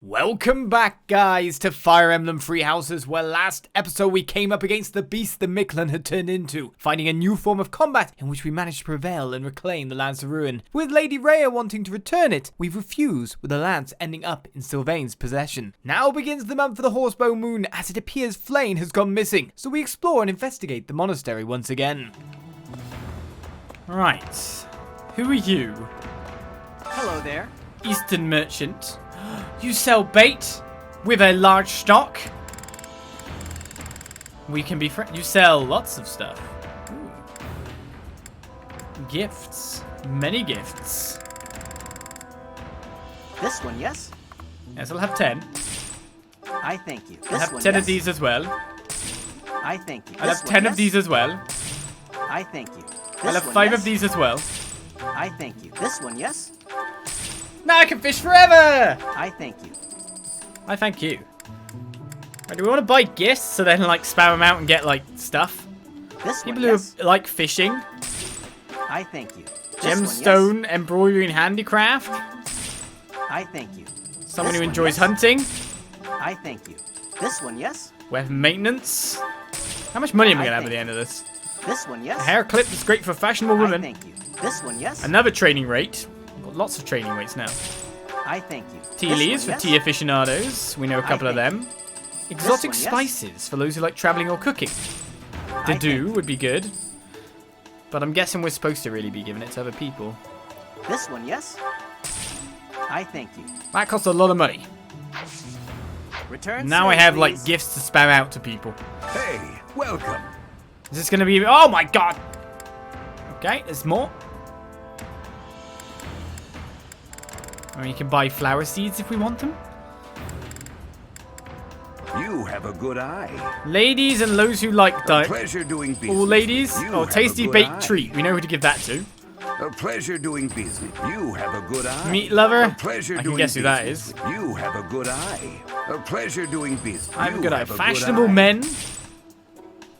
Welcome back, guys, to Fire Emblem Three Houses, where last episode we came up against the beast the Mictlan had turned into, finding a new form of combat in which we managed to prevail and reclaim the Lance of Ruin. With Lady Rhea wanting to return it, we refuse, with the lance ending up in Sylvain's possession. Now begins the month for the Horsebow Moon, as it appears Flayn has gone missing, so we explore and investigate the monastery once again. Right. Who are you? Hello there. Eastern merchant. You sell bait with a large stock? We can be friends. You sell lots of stuff. Ooh. Gifts. Many gifts. This one, yes? Yes, I'll have 10. I thank you. I'll have 10 of these as well. I thank you. I'll have 10 of these as well. I thank you. I'll have 5 of these as well. I thank you. This one, yes? Now I can fish forever! I thank you. I thank you. Right, do we want to buy gifts so then like spam them out and get like stuff? This People one, yes? who like fishing. I thank you. Gemstone, embroidery and handicraft. I thank you. Someone This who one, enjoys yes? hunting. I thank you. This one, yes? Weapon maintenance. How much money am I going to have at the end of this? This one, yes? A hair clip that's great for fashionable I women. thank you. This one, yes? Another training rate. We've got lots of training rates now. I thank you. Tea This leaves one, for yes? tea aficionados. We know a couple of them. Exotic one, yes? spices for those who like traveling or cooking. The do would be good. But I'm guessing we're supposed to really be giving it to other people. This one, yes? I thank you. That costs a lot of money. Return Now I sale, have like please. gifts to spam out to people. Hey, welcome. Is this going to be... Oh my god! Okay, there's more. I mean, you can buy flower seeds if we want them. You have a good eye. Ladies and those who like A diet. pleasure doing business. All ladies. You Oh, have a tasty good baked eye. treat. We know who to give that to. A pleasure doing business. You have a good eye. Meat lover. A pleasure I can doing guess who that business. is. You have a good eye. A pleasure doing business. I have a You good eye. have Fashionable eye. men.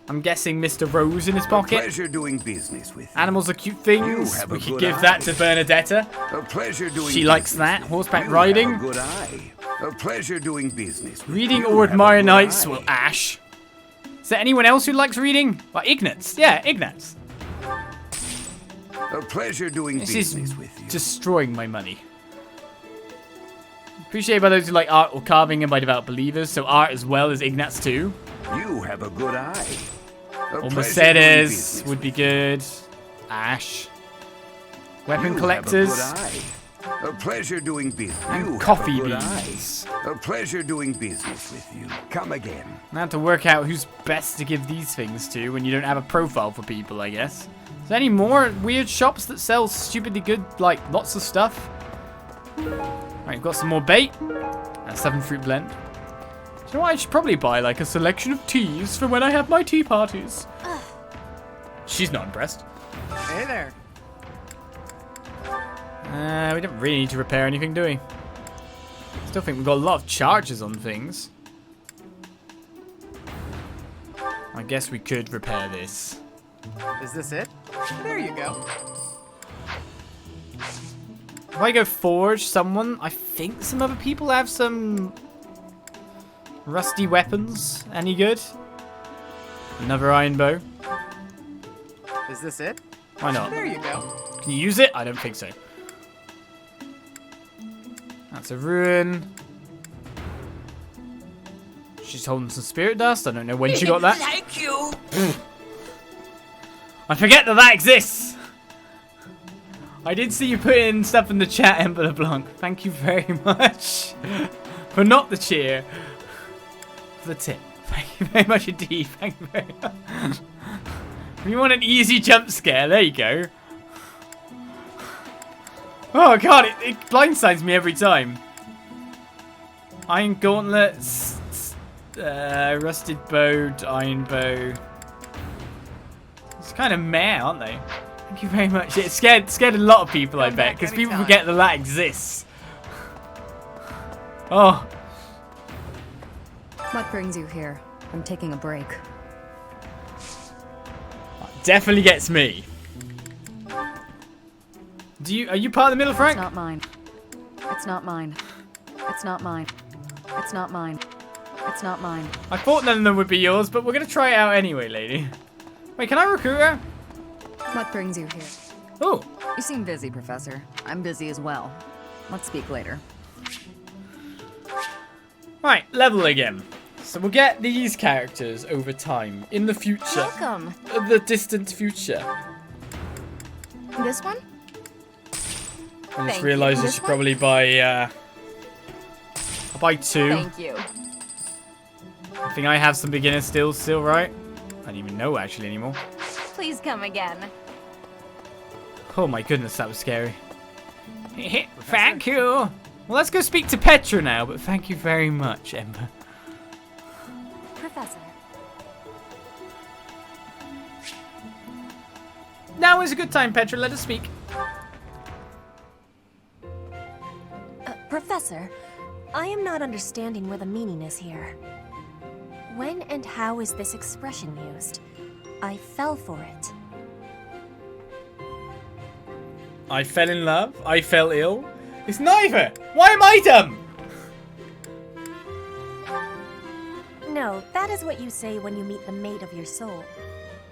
I'm guessing Mr. Rose in his A pocket. pleasure doing business with you. Animals are cute things. have a We could good give eye. that to Bernadetta. A pleasure doing She likes business. that. Horseback You riding. Have a good eye. A pleasure doing business. with Reading you. or Have a admire good nights. eye. Well, Ash. Is there anyone else who likes reading? Well, Ignatz. Yeah, Ignatz. A pleasure doing This is business with you. destroying my money. Appreciated by those who like art or carving and by devout believers. So art as well as Ignatz too. You have a good eye. A Or pleasure doing Mercedes business would be with good. Ash. Weapon You collectors. Have a good eye. A pleasure doing business. And You have coffee a good beans. eye. A pleasure doing business with you. Come again. I have to work out who's best to give these things to when you don't have a profile for people, I guess. Is there any more weird shops that sell stupidly good, like, lots of stuff? Alright, we've got some more bait. And 7 fruit blend. Do you know what? I should probably buy, like, a selection of teas for when I have my tea parties. She's not impressed. Hey there. We don't really need to repair anything, do we? Still think we've got a lot of charges on things. I guess we could repair this. Is this it? There you go. If I go forge someone, I think some other people have some rusty weapons. Any good? Another iron bow. Is this it? Why not? There you go. Can you use it? I don't think so. That's a ruin. She's holding some spirit dust. I don't know when she got that. Thank you. I forget that that exists. I did see you put in stuff in the chat, Ember LeBlanc. Thank you very much. For not the cheer. For the tip. Thank you very much indeed. Thank you very much. If you want an easy jump scare, there you go. Oh god, it blindsides me every time. Iron gauntlets. Rusted bow, iron bow. It's kind of meh, aren't they? Thank you very much. It scared a lot of people, I Come bet, back because people anytime. forget that that exists. Oh, What brings you here? I'm taking a break. definitely gets me. Are you part of the middle, It's Frank? not mine. It's not mine. It's not mine. It's not mine. It's not mine. I thought none of them would be yours, but we're going to try it out anyway, lady. Wait, can I recruit her? What brings you here? Oh. You seem busy, Professor. I'm busy as well. Let's speak later. Right, level again. So we'll get these characters over time, in the future. Welcome. The distant future. This one? I just Thank realised you. I This should one? probably buy, I'll buy 2. Thank you. I think I have some beginner skills still, right? I don't even know actually anymore. Please come again. Oh my goodness, that was scary. Thank you. Well, let's go speak to Petra now, but thank you very much, Ember. Professor. Now is a good time, Petra. Let us speak. Professor, I am not understanding where the meaning is here. When and how is this expression used? I fell for it. I fell in love. I fell ill. It's neither. Why am I dumb? No, that is what you say when you meet the mate of your soul.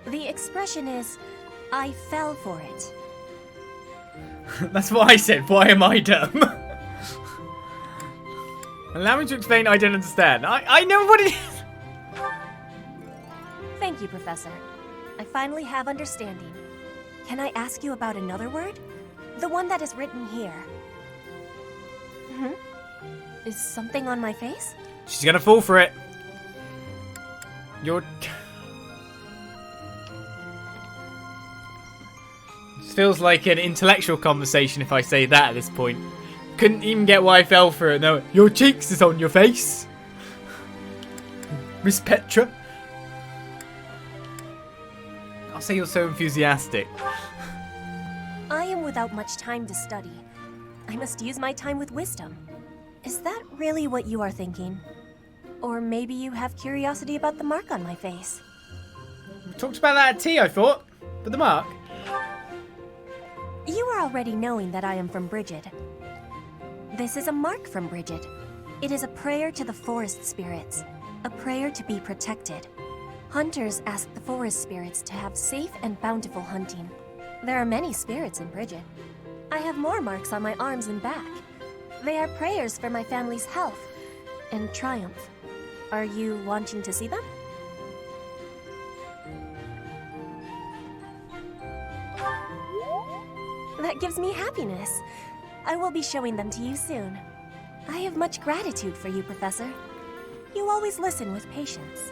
The expression is, I fell for it. That's what I said. Why am I dumb? Allow me to explain. I don't understand. I know what it is. Thank you, Professor. I finally have understanding. Can I ask you about another word? The one that is written here. Is something on my face? She's gonna fall for it. You're... This feels like an intellectual conversation if I say that at this point. Couldn't even get why I fell for it. No, your cheeks is on your face. Miss Petra. I'll say you're so enthusiastic. I am without much time to study. I must use my time with wisdom. Is that really what you are thinking? Or maybe you have curiosity about the mark on my face. We talked about that at tea, I thought. But the mark. You are already knowing that I am from Bridget. This is a mark from Bridget. It is a prayer to the forest spirits. A prayer to be protected. Hunters ask the forest spirits to have safe and bountiful hunting. There are many spirits in Bridget. I have more marks on my arms and back. They are prayers for my family's health and triumph. Are you wanting to see them? That gives me happiness. I will be showing them to you soon. I have much gratitude for you, Professor. You always listen with patience.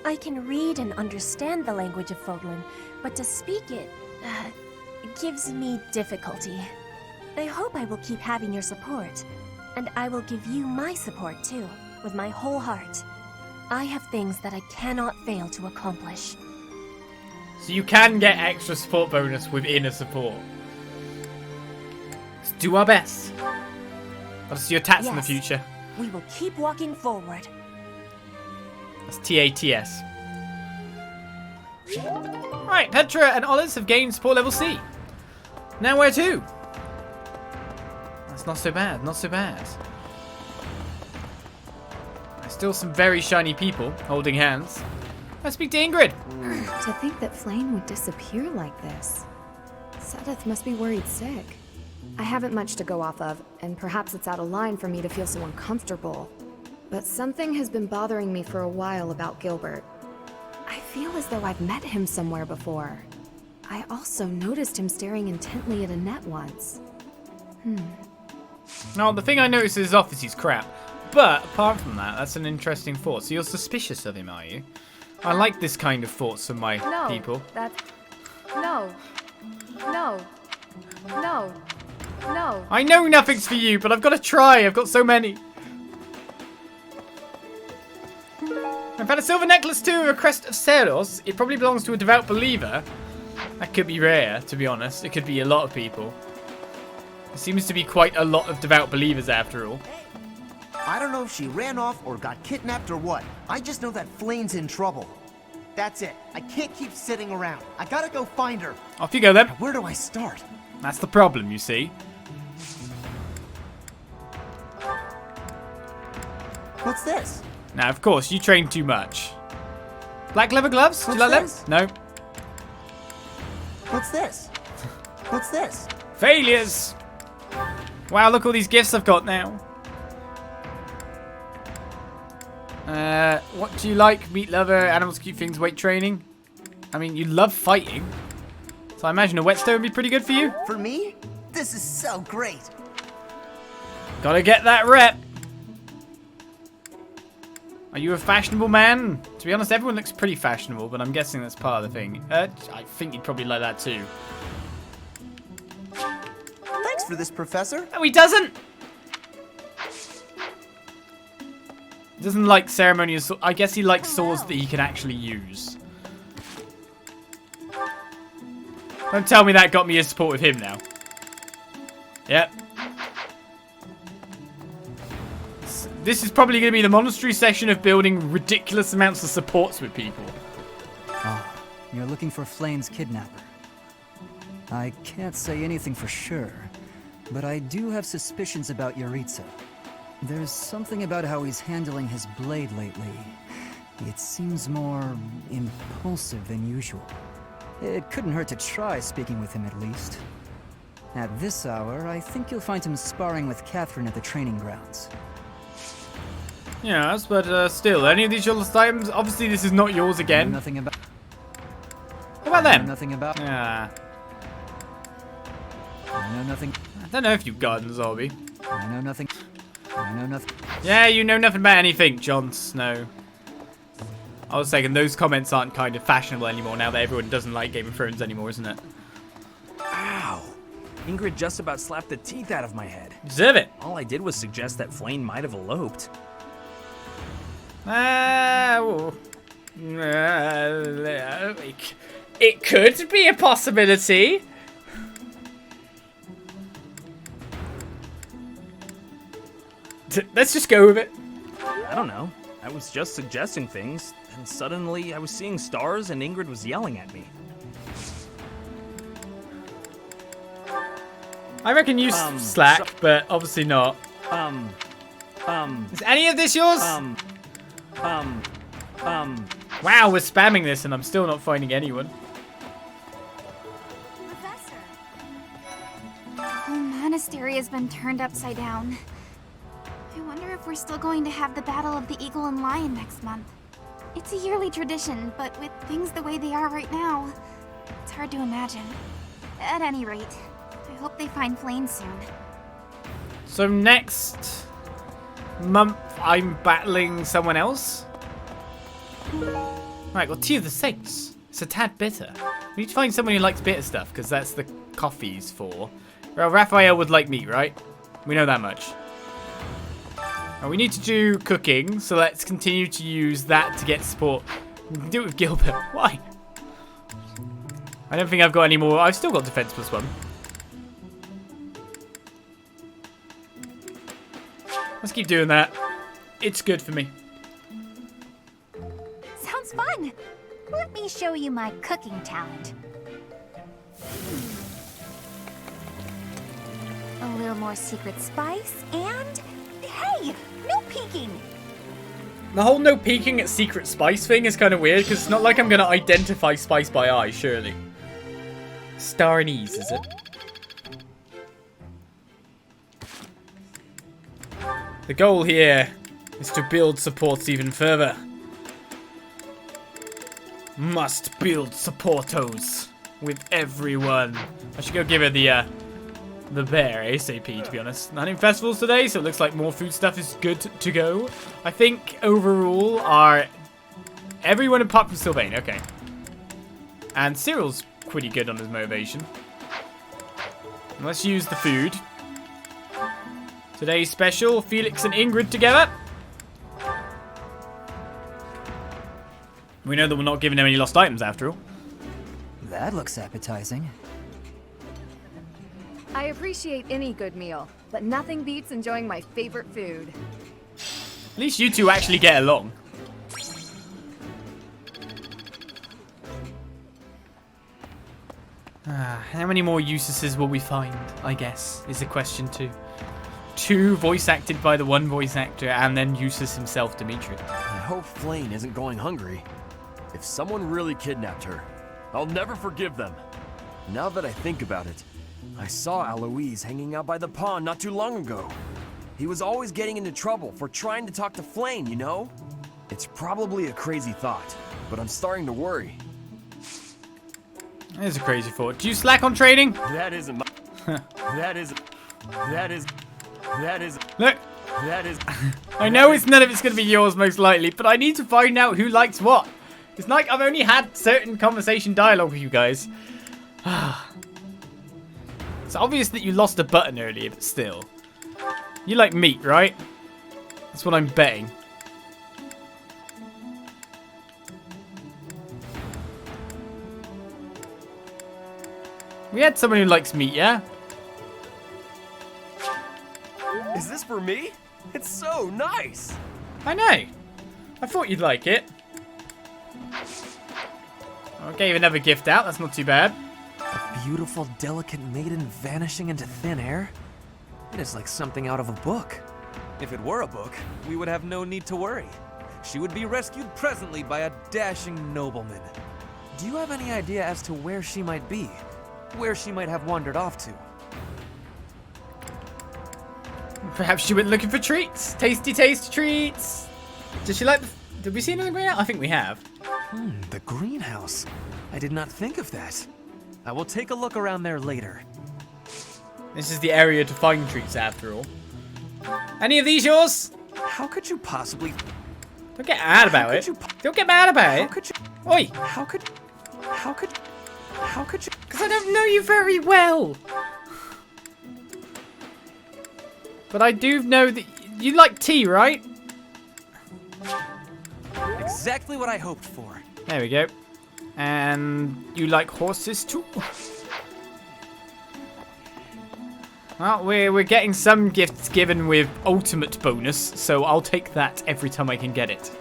I can read and understand the language of Fódlan, but to speak it gives me difficulty. I hope I will keep having your support, and I will give you my support too, with my whole heart. I have things that I cannot fail to accomplish. So you can get extra support bonus within a support. Let's do our best. I'll see your tats in the Yes. future. We will keep walking forward. That's TATS. Right, Petra and Oliz have gained support level C. Now where to? That's not so bad, not so bad. There's still some very shiny people holding hands. Let's speak to Ingrid. To think that Flayn would disappear like this. Sedith must be worried sick. I haven't much to go off of, and perhaps it's out of line for me to feel so uncomfortable. But something has been bothering me for a while about Gilbert. I feel as though I've met him somewhere before. I also noticed him staring intently at Annette once. Now, the thing I noticed in his office is crap. But apart from that, that's an interesting thought. So you're suspicious of him, are you? I like this kind of thoughts from my people. No. I know nothing's for you, but I've got to try. I've got so many. I've had a silver necklace too with a crest of Ceros. It probably belongs to a devout believer. That could be rare, to be honest. It could be a lot of people. There seems to be quite a lot of devout believers after all. I don't know if she ran off or got kidnapped or what. I just know that Flayn's in trouble. That's it. I can't keep sitting around. I gotta go find her. Off you go then. Where do I start? That's the problem, you see. What's this? Now, of course, you train too much. Black leather gloves? Do you like What's them? No. What's this? What's this? Failures! Wow, look all these gifts I've got now. What do you like? Meat lover, animals, cute things, weight training? I mean, you love fighting. So I imagine a whetstone would be pretty good for you. For me? This is so great. Gotta get that rep. Are you a fashionable man? To be honest, everyone looks pretty fashionable, but I'm guessing that's part of the thing. I think you'd probably like that too. Thanks for this, Professor. No, he doesn't! He doesn't like ceremonial swords. I guess he likes swords that he can actually use. Don't tell me that got me a support with him now. Yep. This is probably going to be the monastery session of building ridiculous amounts of supports with people. Oh, you're looking for Flayn's kidnapper. I can't say anything for sure, but I do have suspicions about Yaritza. There's something about how he's handling his blade lately. It seems more impulsive than usual. It couldn't hurt to try speaking with him at least. At this hour, I think you'll find him sparring with Catherine at the training grounds. Yes, but still, any of these lost items? Obviously, this is not yours again. Nothing about. What about them? Nothing about. Yeah. I know nothing. I don't know if you've gotten Zobby. I know nothing. I know nothing. Yeah, you know nothing about anything, Jon Snow. I was saying, those comments aren't kind of fashionable anymore now that everyone doesn't like Game of Thrones anymore, isn't it? Ow! Ingrid just about slapped the teeth out of my head. Deserve it. All I did was suggest that Flayn might have eloped. It could be a possibility. Let's just go with it. I don't know. I was just suggesting things, and suddenly I was seeing stars and Ingrid was yelling at me. I reckon you slack, but obviously not. Is any of this yours? Wow, we're spamming this and I'm still not finding anyone. Professor. The monastery has been turned upside down. I wonder if we're still going to have the Battle of the Eagle and Lion next month. It's a yearly tradition, but with things the way they are right now, it's hard to imagine. At any rate, I hope they find Flayn soon. So next month, I'm battling someone else? Right, got Tea of the Saints. It's a tad bitter. We need to find someone who likes bitter stuff, because that's the coffee's for. Well, Raphael would like meat, right? We know that much. We need to do cooking, so let's continue to use that to get support. We can do it with Gilbert. Why? I don't think I've got any more. I've still got defense +1. Let's keep doing that. It's good for me. Sounds fun! Let me show you my cooking talent. A little more secret spice, and... Hey! No peeking! The whole no peeking at secret spice thing is kind of weird, because it's not like I'm going to identify spice by eye, surely. Star anise, is it? The goal here is to build supports even further. Must build supportos with everyone. I should go give her the bear ASAP, to be honest. Hunting festivals today, so it looks like more food stuff is good to go. I think overall everyone apart from Sylvain, okay. And Cyril's pretty good on his motivation. Let's use the food. Today's special, Felix and Ingrid together. We know that we're not giving them any lost items after all. That looks appetizing. I appreciate any good meal, but nothing beats enjoying my favorite food. At least you two actually get along. How many more uses will we find, I guess, is the question too. 2 voice acted by the 1 voice actor, and then uses himself, Dimitri. I hope Flayn isn't going hungry. If someone really kidnapped her, I'll never forgive them. Now that I think about it, I saw Alois hanging out by the pond not too long ago. He was always getting into trouble for trying to talk to Flayn, you know? It's probably a crazy thought, but I'm starting to worry. That is a crazy thought. Do you slack on trading? That isn't my... That is... Look. That is... I know none of it's going to be yours, most likely, but I need to find out who likes what. It's like I've only had certain conversation dialogue with you guys. It's obvious that you lost a button earlier, but still. You like meat, right? That's what I'm betting. We had someone who likes meat, yeah? Is this for me? It's so nice! I know. I thought you'd like it. I gave another gift out. That's not too bad. A beautiful, delicate maiden vanishing into thin air? It is like something out of a book. If it were a book, we would have no need to worry. She would be rescued presently by a dashing nobleman. Do you have any idea as to where she might be? Where she might have wandered off to? Perhaps she went looking for treats. Tasty, tasty treats. Did she like... Did we see another greenhouse? I think we have. The greenhouse. I did not think of that. I will take a look around there later. This is the area to find treats, after all. Any of these yours? How could you possibly... Don't get mad about it. Don't get mad about it. How could you... Oi! How could you... Because I don't know you very well. But I do know that you like tea, right? Exactly what I hoped for. There we go. And you like horses too? Well, we're getting some gifts given with ultimate bonus, so I'll take that every time I can get it.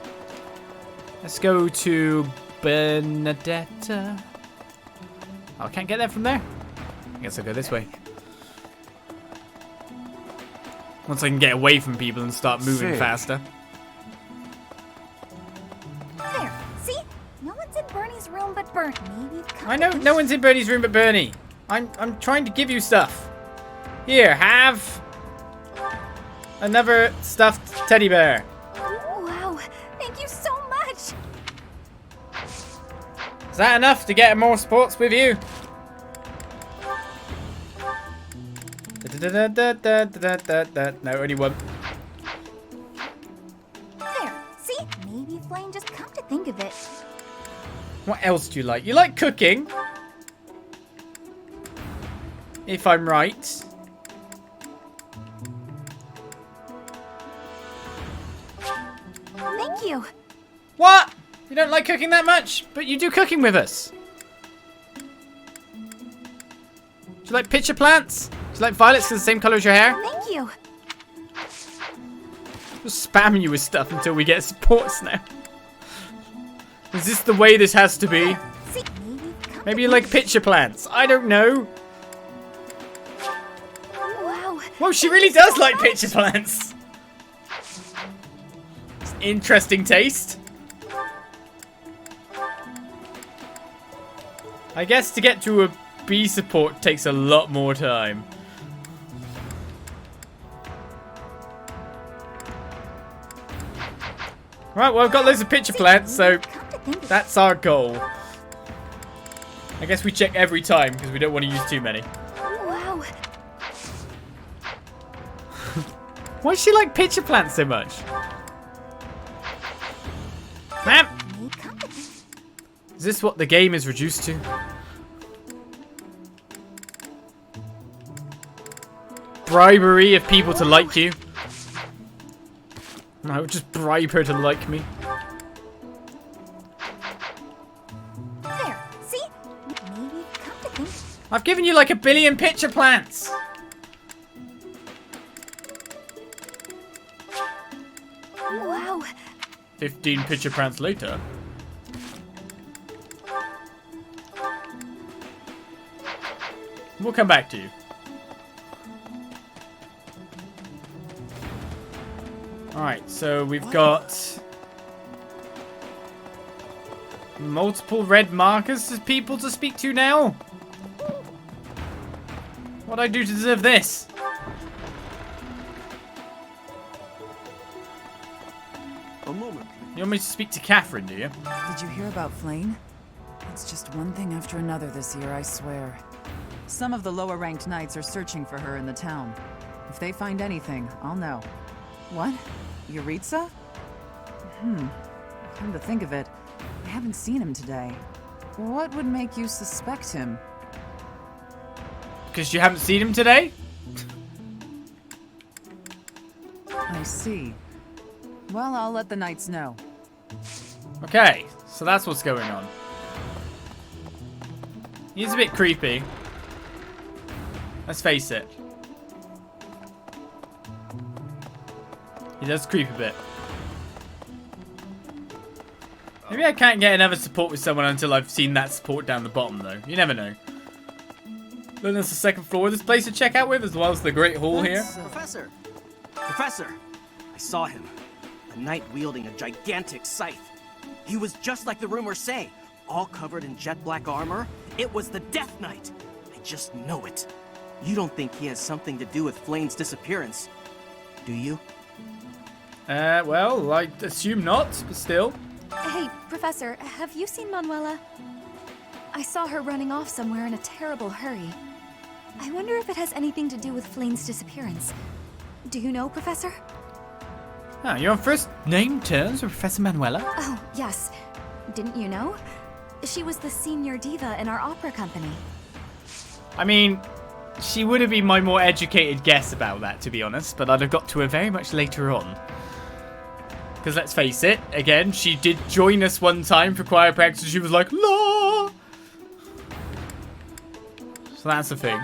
Let's go to Benedetta. Oh, I can't get there from there? I guess I'll go this way. Once I can get away from people and start moving faster. There, see? No one's in Bernie's room but Bernie. I know no one's in Bernie's room but Bernie. I'm trying to give you stuff. Here, have another stuffed teddy bear. Wow, thank you so much. Is that enough to get more sports with you? No, only one. There, see? Maybe Flayn just come to think of it. What else do you like? You like cooking? If I'm right. Thank you. What? You don't like cooking that much? But you do cooking with us. Do you like pitcher plants? Do you like violets because the same color as your hair? Thank you. We'll spam you with stuff until we get supports now. Is this the way this has to be? See, Maybe you like pitcher plants. I don't know. Wow. Well, she really does like pitcher plants. It's interesting taste. I guess to get to a B support takes a lot more time. Right, well, I've got loads of pitcher plants, so that's our goal. I guess we check every time because we don't want to use too many. Wow. Why does she like pitcher plants so much? Ma'am! Is this what the game is reduced to? Bribery of people to like you? I would just bribe her to like me. There, see? Maybe come to think. I've given you like 1 billion pitcher plants. Wow. 15 pitcher plants later. We'll come back to you. Alright, so we've got multiple red markers as people to speak to now. What'd I do to deserve this? A moment. You want me to speak to Catherine, do you? Did you hear about Flayn? It's just one thing after another this year, I swear. Some of the lower-ranked knights are searching for her in the town. If they find anything, I'll know. What? Yuritsa? Come to think of it, I haven't seen him today. What would make you suspect him? Because you haven't seen him today? I see. Well, I'll let the knights know. Okay, so that's what's going on. He's a bit creepy. Let's face it. He does creep a bit. Maybe I can't get another support with someone until I've seen that support down the bottom, though. You never know. Then there's the second floor of this place to check out with, as well as the Great Hall here. Professor! Professor! I saw him. A knight wielding a gigantic scythe. He was just like the rumors say, all covered in jet black armor. It was the Death Knight. I just know it. You don't think he has something to do with Flayn's disappearance, do you? Well, I assume not, but still. Hey, Professor, have you seen Manuela? I saw her running off somewhere in a terrible hurry. I wonder if it has anything to do with Flayn's disappearance. Do you know, Professor? Ah, you're on first name terms with Professor Manuela? Oh, yes. Didn't you know? She was the senior diva in our opera company. I mean, she would have been my more educated guess about that, to be honest, but I'd have got to her very much later on. Because let's face it, again, she did join us one time for choir practice and she was like, la. So that's the thing.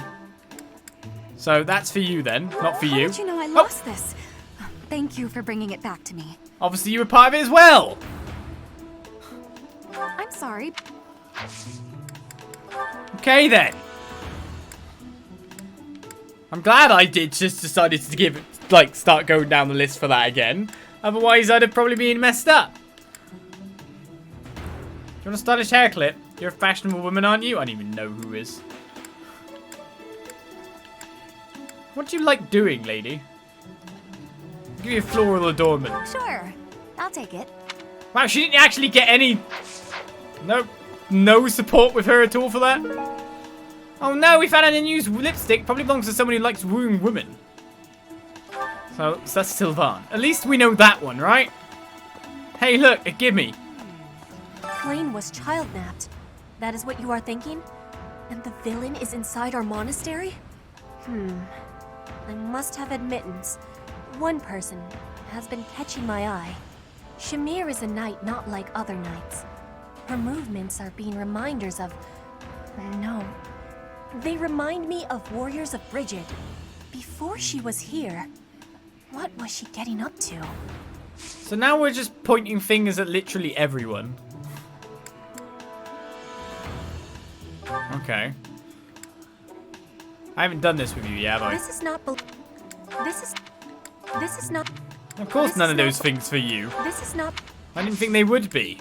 So that's for you then, not for you. How did you know I lost this? Thank you for bringing it back to me. Obviously you were part of it as well. I'm sorry. Okay then. I'm glad I just decided to give it, like, start going down the list for that again. Otherwise, I'd have probably been messed up. You want a stylish hair clip? You're a fashionable woman, aren't you? I don't even know who is. What do you like doing, lady? I'll give you a floral adornment. Sure, I'll take it. Wow, she didn't actually get any... No support with her at all for that? Oh no, we found out a new lipstick. Probably belongs to someone who likes wooing women. So that's Sylvan. At least we know that one, right? Hey, look, a gimme. Flayn was child-napped. That is what you are thinking? And the villain is inside our monastery? I must have admittance. One person has been catching my eye. Shamir is a knight not like other knights. Her movements are being reminders of... No. They remind me of warriors of Brigid. Before she was here, what was she getting up to? So now we're just pointing fingers at literally everyone. Okay. I haven't done this with you yet, have I? This is not... This is not... Of course none of those things for you. This is not... I didn't think they would be.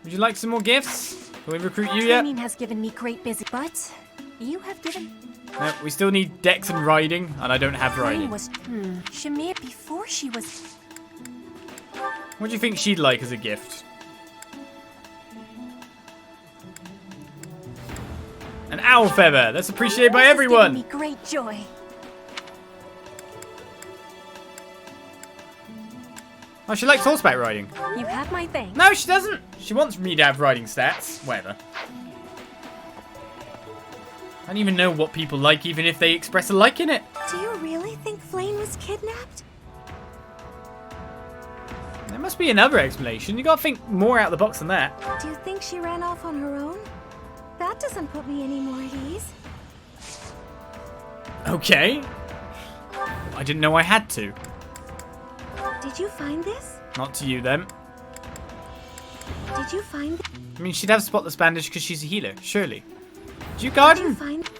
Would you like some more gifts? Can we recruit you yet? Training has given me great busy, but you have given... No, we still need dex and riding, and I don't have riding. Was, Shamir, before she was... What do you think she'd like as a gift? An owl feather. That's appreciated by everyone. This has given me great joy. Oh, she likes horseback riding. You have my thanks. No, she doesn't. She wants me to have riding stats. Whatever. I don't even know what people like, even if they express a like in it. Do you really think Flayn was kidnapped? There must be another explanation. You gotta think more out of the box than that. Do you think she ran off on her own? That doesn't put me any more at ease. Okay. I didn't know I had to. Did you find this? Not to you, then. Did you find... I mean, she'd have spotless bandage because she's a healer, surely. Did you garden? Did you find...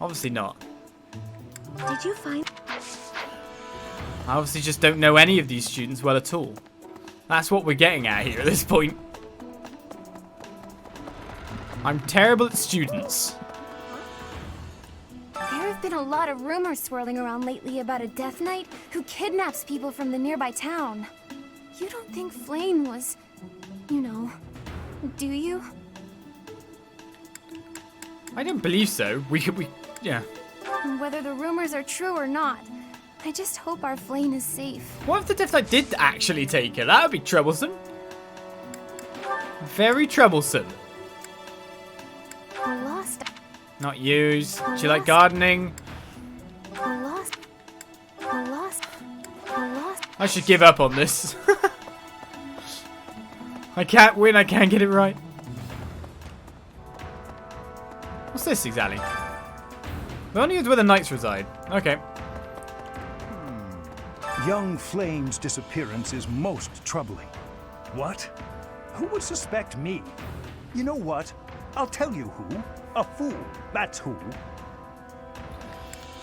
Obviously not. Did you find... I obviously just don't know any of these students well at all. That's what we're getting at here at this point. I'm terrible at students. There have been a lot of rumors swirling around lately about a Death Knight who kidnaps people from the nearby town. You don't think Flayn was, you know, do you? I don't believe so. Yeah. Whether the rumors are true or not, I just hope our Flayn is safe. What if the Death Knight did actually take her? That would be troublesome. Very troublesome. Lost. Not used. Do you like gardening? Lost. I should give up on this. I can't win. I can't get it right. What's this exactly? We only use where the knights reside. Okay. Young Flayn's disappearance is most troubling. What? Who would suspect me? You know what? I'll tell you who. A fool. That's who.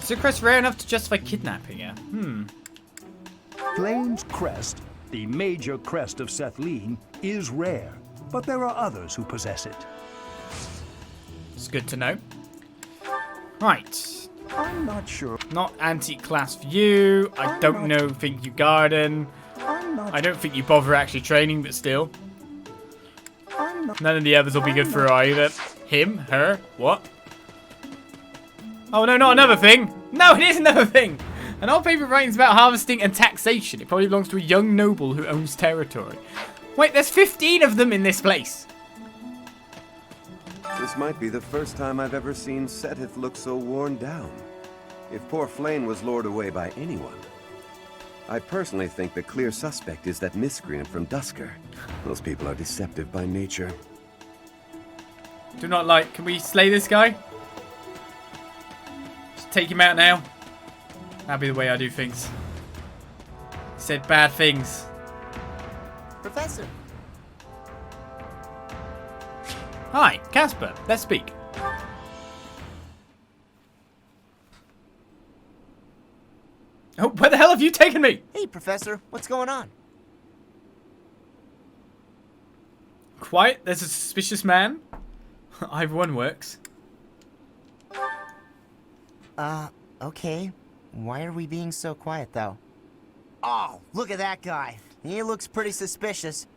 Is your crest rare enough to justify kidnapping her? Flayn's crest, the major crest of Fódlan, is rare, but there are others who possess it. It's good to know. Right. I'm not sure. Not antique class for you. I don't think you garden. I don't think you bother actually training, but still. None of the others will be good for her either. Him? Her? What? Oh no, not another thing! No, it is another thing! An old paper writings about harvesting and taxation. It probably belongs to a young noble who owns territory. Wait, there's 15 of them in this place! This might be the first time I've ever seen Seteth look so worn down. If poor Flayn was lured away by anyone. I personally think the clear suspect is that miscreant from Dusker. Those people are deceptive by nature. Do not like. Can we slay this guy? Just take him out now. That'll be the way I do things. He said bad things. Professor. Hi, Casper. Let's speak. Oh, where the hell have you taken me? Hey, Professor. What's going on? Quiet. There's a suspicious man. Either one works. Okay. Why are we being so quiet, though? Oh, look at that guy. He looks pretty suspicious.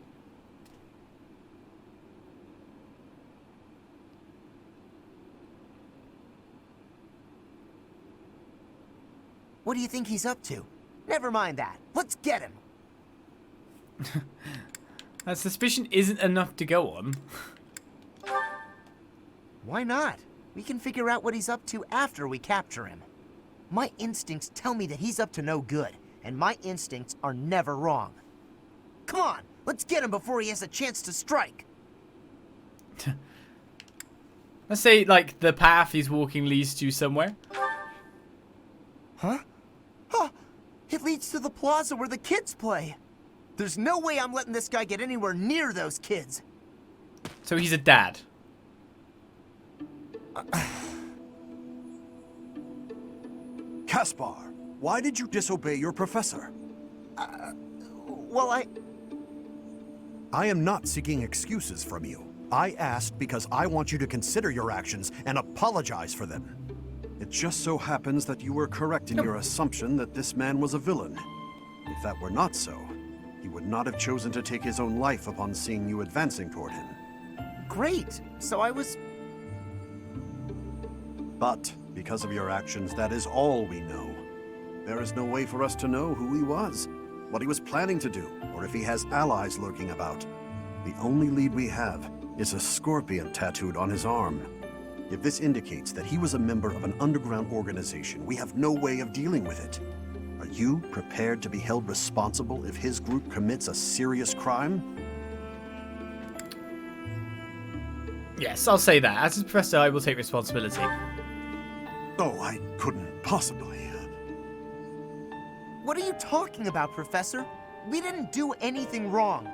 What do you think he's up to? Never mind that. Let's get him. That suspicion isn't enough to go on. Why not? We can figure out what he's up to after we capture him. My instincts tell me that he's up to no good, and my instincts are never wrong. Come on, let's get him before he has a chance to strike. Let's say, like, the path he's walking leads to somewhere. Huh? Huh! It leads to the plaza where the kids play. There's no way I'm letting this guy get anywhere near those kids. So he's a dad. Caspar, why did you disobey your professor? Well, I am not seeking excuses from you. I asked because I want you to consider your actions and apologize for them. It just so happens that you were correct in your assumption that this man was a villain. If that were not so, he would not have chosen to take his own life upon seeing you advancing toward him. Great. So I was... But, because of your actions, that is all we know. There is no way for us to know who he was, what he was planning to do, or if he has allies lurking about. The only lead we have is a scorpion tattooed on his arm. If this indicates that he was a member of an underground organization, we have no way of dealing with it. Are you prepared to be held responsible if his group commits a serious crime? Yes, I'll say that. As a professor, I will take responsibility. Oh, I couldn't possibly. What are you talking about, Professor? We didn't do anything wrong.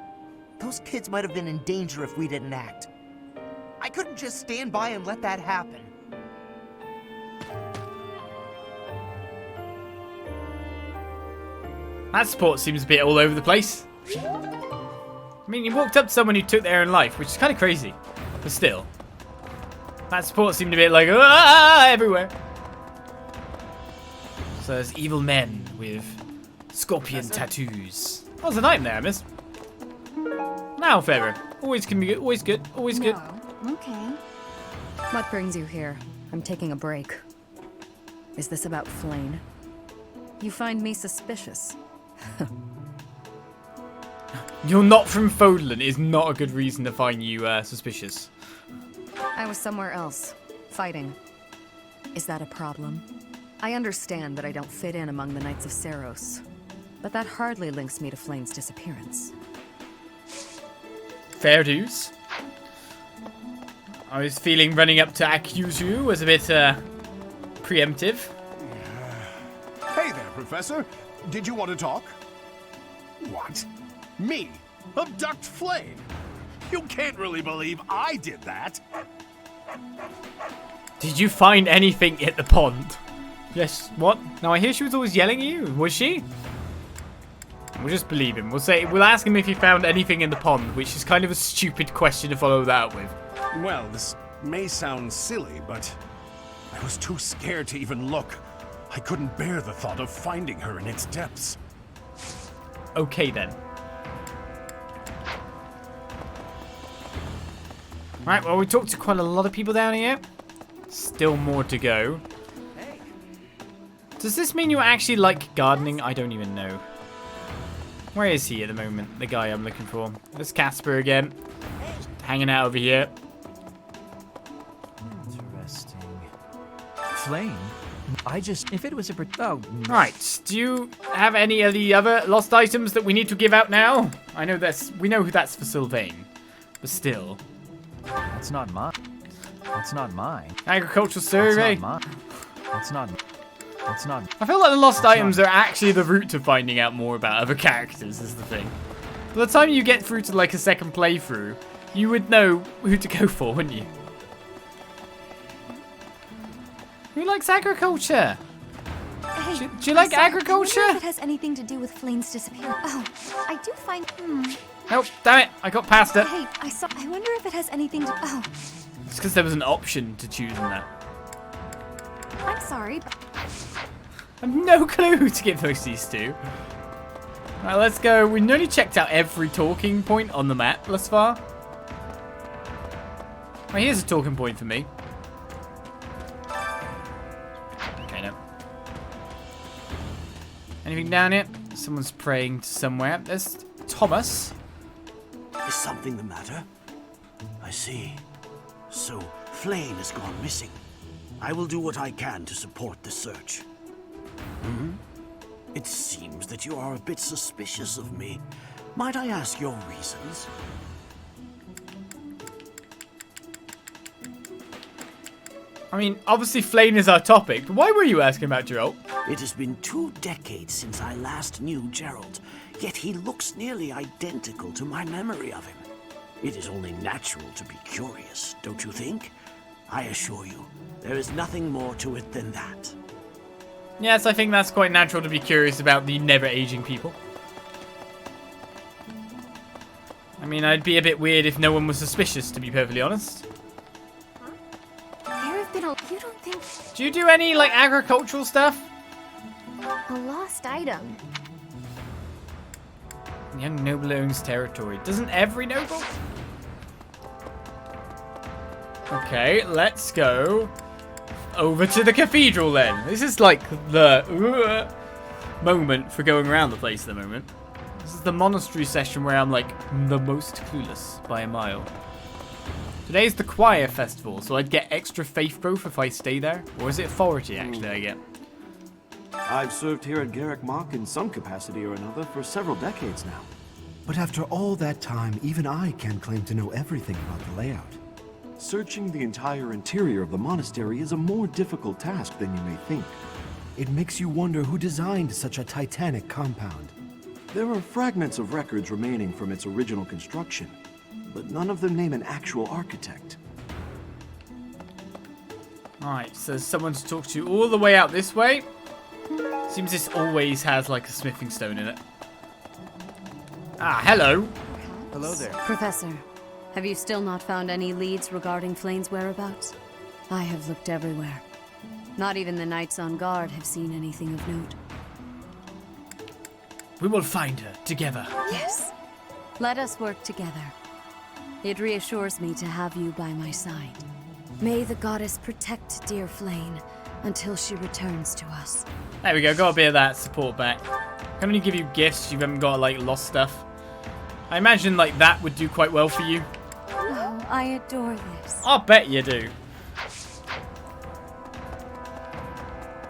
Those kids might have been in danger if we didn't act. I couldn't just stand by and let that happen. That support seems a bit all over the place. I mean, you walked up to someone who took their own life, which is kind of crazy. But still. That support seemed a bit like, everywhere. So there's evil men with scorpion tattoos. That was a nightmare, miss. Now, favor. Always can be good. Always good. Always good. Okay. What brings you here? I'm taking a break. Is this about Flayn? You find me suspicious. You're not from Fódlan is not a good reason to find you suspicious. I was somewhere else, fighting. Is that a problem? I understand that I don't fit in among the Knights of Seiros, but that hardly links me to Flayn's disappearance. Fair dues. I was feeling running up to accuse you was a bit preemptive. Hey there, Professor. Did you want to talk? What? Me? Abduct Flayn? You can't really believe I did that. Did you find anything at the pond? Yes, what? Now I hear she was always yelling at you. Was she? We'll just believe him. We'll ask him if he found anything in the pond, which is kind of a stupid question to follow that up with. Well, this may sound silly, but I was too scared to even look. I couldn't bear the thought of finding her in its depths. Okay then. Right, well we talked to quite a lot of people down here. Still more to go. Does this mean you actually like gardening? I don't even know. Where is he at the moment? The guy I'm looking for. There's Casper again. Just hanging out over here. Interesting. Flayn? If it was a... Oh. Right, do you have any of the other lost items that we need to give out now? I know we know who that's for Sylvain. But still. That's not mine. That's not mine. Agricultural survey. That's not mine. That's not... That's not... I feel like the lost items are actually the route to finding out more about other characters, is the thing. By the time you get through to like a second playthrough, you would know who to go for, wouldn't you? Who likes agriculture? Hey, do you like agriculture? I wonder if it has anything to do with Flayn's disappearance. Oh, I do find... Nope, damn it, I got past it. Hey, I wonder if it has anything to... Oh. It's because there was an option to choose in that. I'm sorry, but... I have no clue who to give these to. Right, let's go. We nearly checked out every talking point on the map thus far. Right, here's a talking point for me. Okay, no. Anything down here? Someone's praying to somewhere. There's Thomas. Is something the matter? I see. So, Flayn has gone missing. I will do what I can to support the search. It seems that you are a bit suspicious of me. Might I ask your reasons? I mean, obviously Flayn is our topic, but why were you asking about Geralt? It has been 2 decades since I last knew Geralt, yet he looks nearly identical to my memory of him. It is only natural to be curious, don't you think? I assure you, there is nothing more to it than that. Yes, I think that's quite natural to be curious about the never-aging people. I mean, I'd be a bit weird if no one was suspicious, to be perfectly honest. There have been you don't think... Do you do any, like, agricultural stuff? A lost item. Young noble owns territory. Doesn't every noble? Okay, let's go over to the cathedral then. This is like the moment for going around the place at the moment. This is the monastery session where I'm like the most clueless by a mile. Today's the choir festival, so I'd get extra faith growth if I stay there. Or is it authority actually I get? I've served here at Garrick Mach in some capacity or another for several decades now. But after all that time, even I can't claim to know everything about the layout. Searching the entire interior of the monastery is a more difficult task than you may think. It makes you wonder who designed such a titanic compound. There are fragments of records remaining from its original construction, but none of them name an actual architect. Alright, so there's someone to talk to all the way out this way. Seems this always has like a smithing stone in it. Ah, hello. Hello there. Professor, have you still not found any leads regarding Flayn's whereabouts? I have looked everywhere. Not even the knights on guard have seen anything of note. We will find her together. Yes. Let us work together. It reassures me to have you by my side. May the goddess protect dear Flayn until she returns to us. There we go, got a bit of that support back. I can only give you gifts, you haven't got like lost stuff. I imagine like that would do quite well for you. Oh, I adore this. I'll bet you do.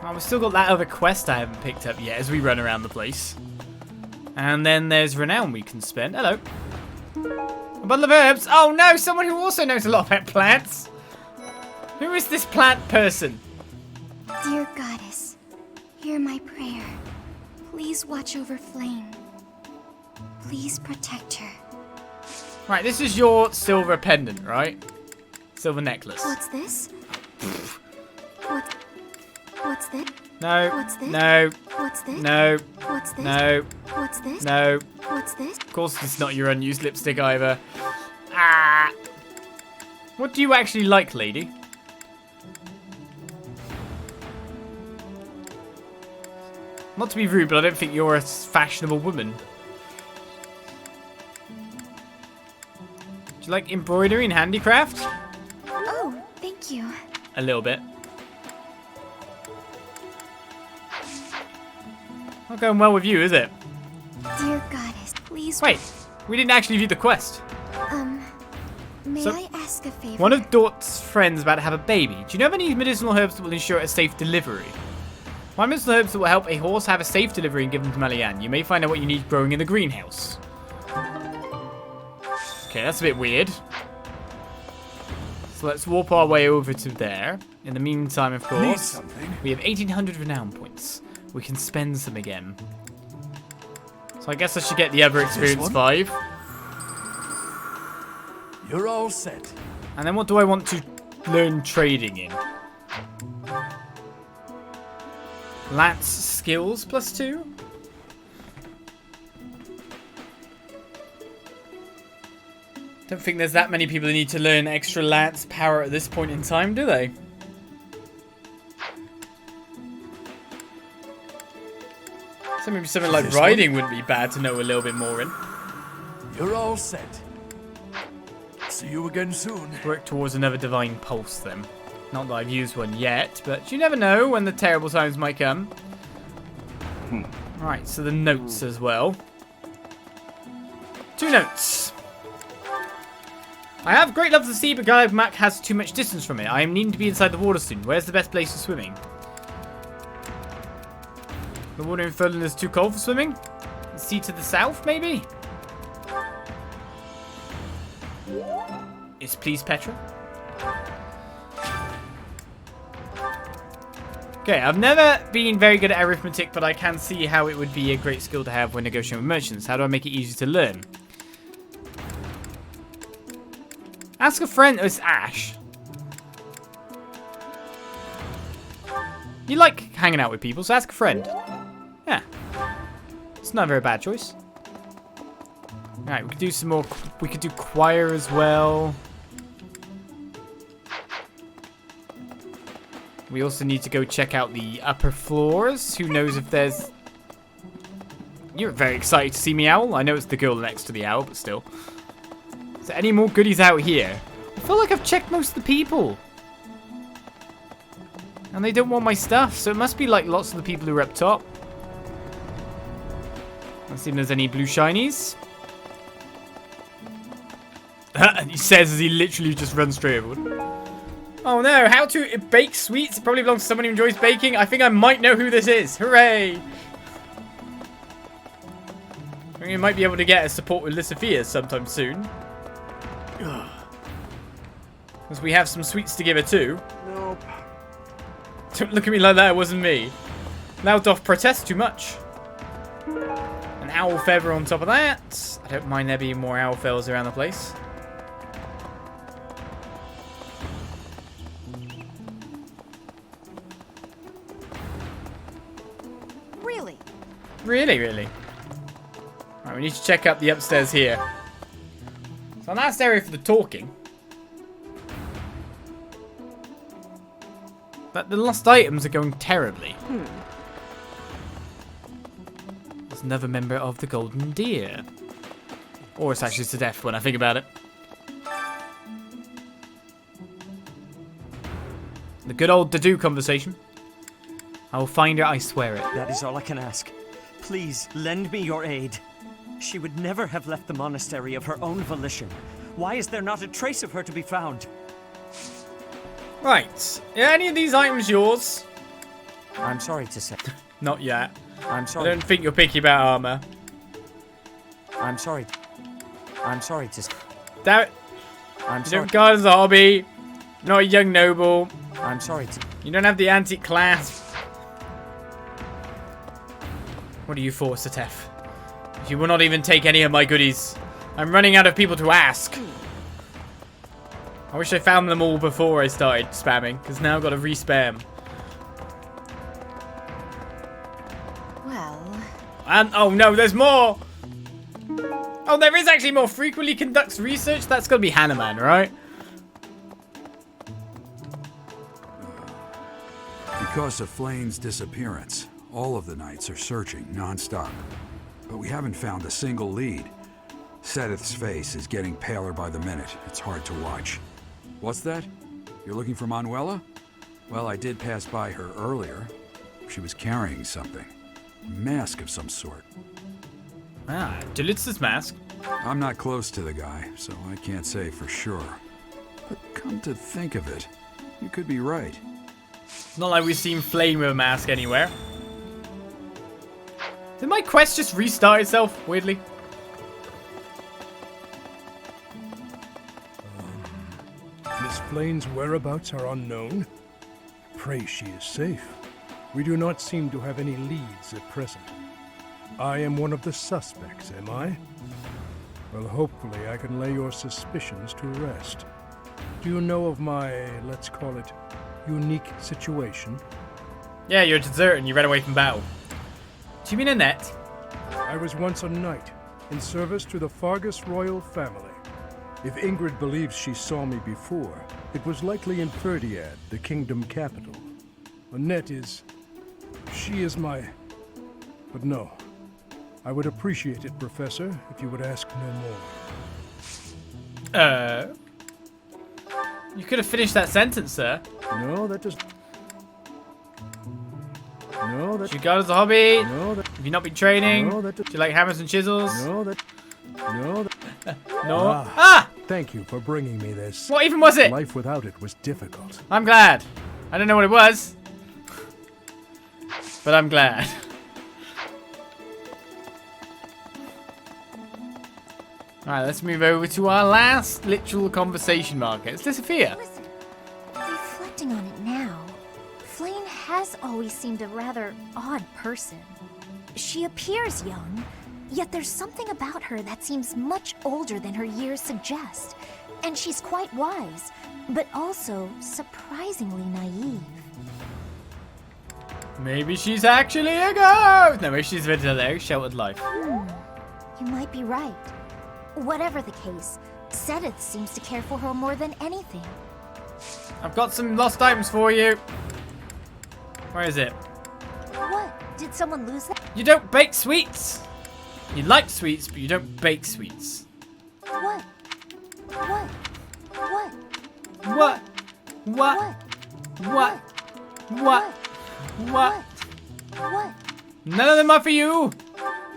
Oh, we've still got that other quest I haven't picked up yet as we run around the place. And then there's Renown we can spend. Hello. A bundle of herbs. Oh no, someone who also knows a lot about plants. Who is this plant person? Dear goddess, hear my prayer. Please watch over Flayn. Please protect her. Right, this is your silver pendant, right? Silver necklace. What's this? What's this? No. What's this? No. What's this? No. What's this? No. What's this? No. What's this? Of course, it's not your unused lipstick either. Ah. What do you actually like, lady? Not to be rude, but I don't think you're a fashionable woman. Do you like embroidery and handicraft? Oh, thank you. A little bit. Not going well with you, is it? Dear goddess, please. Wait, we didn't actually view the quest. May So, I ask a favor? One of Dort's friends about to have a baby. Do you know of any medicinal herbs that will ensure a safe delivery? Find medicinal herbs that will help a horse have a safe delivery and give them to Malian. You may find out what you need growing in the greenhouse. Okay, that's a bit weird. So let's warp our way over to there. In the meantime, of course, we have 1,800 renown points. We can spend some again. So I guess I should get the other experience 5. You're all set. And then what do I want to learn trading in? Lance skills +2? Don't think there's that many people who need to learn extra lance power at this point in time, do they? So maybe something like riding wouldn't be bad to know a little bit more in. You're all set. See you again soon. Work towards another divine pulse then. Not that I've used one yet, but you never know when the terrible times might come. Right, so the notes as well. 2 notes. I have great love for the sea, but Guide Mac has too much distance from it. I am needing to be inside the water soon. Where's the best place for swimming? The water in Fódlan is too cold for swimming? The sea to the south, maybe? Yes, please, Petra. Okay, I've never been very good at arithmetic, but I can see how it would be a great skill to have when negotiating with merchants. How do I make it easy to learn? Ask a friend. Oh, it's Ash. You like hanging out with people, so ask a friend. Yeah. It's not a very bad choice. Alright, we could do some more. We could do choir as well. We also need to go check out the upper floors. Who knows if there's... You're very excited to see me, Owl. I know it's the girl next to the owl, but still. Is there any more goodies out here? I feel like I've checked most of the people. And they don't want my stuff, so it must be like lots of the people who are up top. Let's see if there's any blue shinies. He says as he literally just runs straight over. Oh no, how to bake sweets? It probably belongs to someone who enjoys baking. I think I might know who this is. Hooray! I think we might be able to get a support with Lysophia's sometime soon. Because we have some sweets to give her too. Nope. Don't look at me like that, it wasn't me. Now doth protest too much. An owl feather on top of that. I don't mind there being more owl feathers around the place. Really, really. Right, we need to check out the upstairs here. So last area for the talking. But the lost items are going terribly. There's another member of the Golden Deer. Or it's actually Sedef when I think about it. The good old Dadu conversation. I will find her, I swear it. That is all I can ask. Please, lend me your aid. She would never have left the monastery of her own volition. Why is there not a trace of her to be found? Right. Are any of these items yours? I'm sorry to say. Not yet. I'm sorry. I don't think you're picky about armor. I'm sorry. I'm sorry to say. Damn it. I'm You sorry. don't guard as a hobby. Not a young noble. I'm sorry to. You don't have the antique clasp. What are you for, Setef? You will not even take any of my goodies. I'm running out of people to ask. I wish I found them all before I started spamming, because now I've got to re-spam. Well... And, oh no, there's more! Oh, there is actually more. Frequently conducts research? That's got to be Hanuman, right? Because of Flayn's disappearance, all of the knights are searching non-stop. But we haven't found a single lead. Sedith's face is getting paler by the minute. It's hard to watch. What's that? You're looking for Manuela? Well, I did pass by her earlier. She was carrying something. A mask of some sort. Ah, Delitz's mask. I'm not close to the guy, so I can't say for sure. But come to think of it, you could be right. It's not like we've seen Flayn with a mask anywhere. Did my quest just restart itself, weirdly? Miss Flayn's whereabouts are unknown. Pray she is safe. We do not seem to have any leads at present. I am one of the suspects, am I? Well, hopefully I can lay your suspicions to rest. Do you know of my, let's call it, unique situation? Yeah, you're a deserter and you ran away from battle. Do you mean Annette? I was once a knight, in service to the Fargus royal family. If Ingrid believes she saw me before, it was likely in Ferdiad, the kingdom capital. Annette is... she is my... but no. I would appreciate it, Professor, if you would ask no more. You could have finished that sentence, sir. No, that does... No, that... Do you guard as a hobby? No, that... Have you not been training? No, that... Do you like hammers and chisels? No, that... No, that... No. Ah! Thank you for bringing me this. What even was it? Life without it was difficult. I'm glad. I don't know what it was. But I'm glad. Alright, let's move over to our last literal conversation marker. It's Disappear. Listen, reflecting on it now, Flayn has always seemed a rather odd person. She appears young, yet there's something about her that seems much older than her years suggest. And she's quite wise, but also surprisingly naive. Maybe she's actually a ghost. No, maybe she's lived a very sheltered life. You might be right. Whatever the case, Sedith seems to care for her more than anything. I've got some lost items for you. Where is it? What? Did someone lose that? You don't bake sweets. You like sweets, but you don't bake sweets. What? What? What? What? What? What? What? What? What? None of them are for you.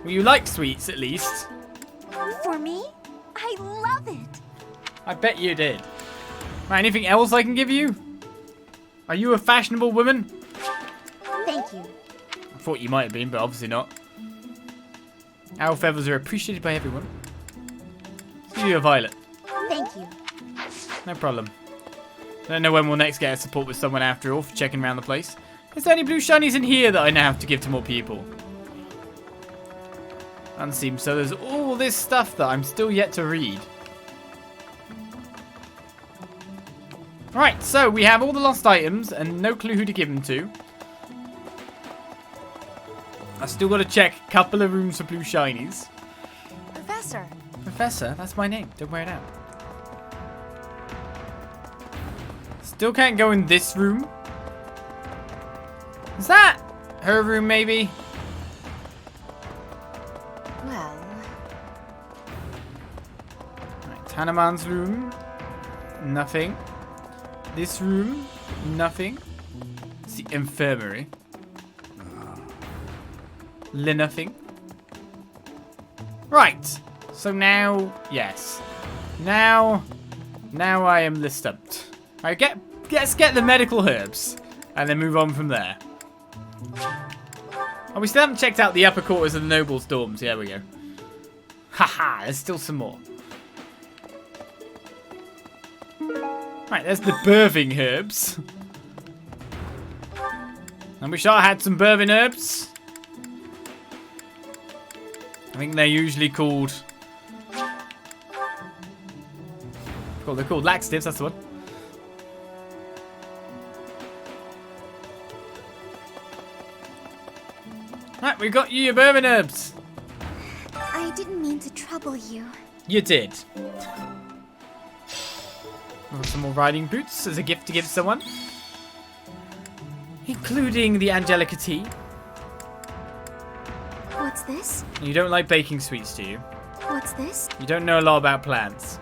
Well, you like sweets, at least. For me? I love it. I bet you did. Right, anything else I can give you? Are you a fashionable woman? Thank you. I thought you might have been, but obviously not. Owl feathers are appreciated by everyone. Let's give you a violet. Thank you. No problem. I don't know when we'll next get a support with someone after all for checking around the place. Is there any blue shinies in here that I now have to give to more people? Doesn't seem so. There's all this stuff that I'm still yet to read. Right, so we have all the lost items and no clue who to give them to. I still got to check a couple of rooms for blue shinies. Professor. Professor, that's my name. Don't wear it out. Still can't go in this room. Is that her room, maybe? Well. Right, Tanaman's room. Nothing. This room. Nothing. It's the infirmary. Nothing. Right. So now, yes. Now I am listed. Alright, let's get the medical herbs. And then move on from there. Oh, we still haven't checked out the upper quarters of the nobles' dorms. There we go. Haha, there's still some more. Right, there's the birthing herbs. I wish I had some birthing herbs. I think they're usually called... They're called laxatives, that's the one. Right, we got you your bourbon herbs. I didn't mean to trouble you. You did. Got some more riding boots as a gift to give someone. Including the Angelica tea. What's this? You don't like baking sweets, do you? What's this? You don't know a lot about plants.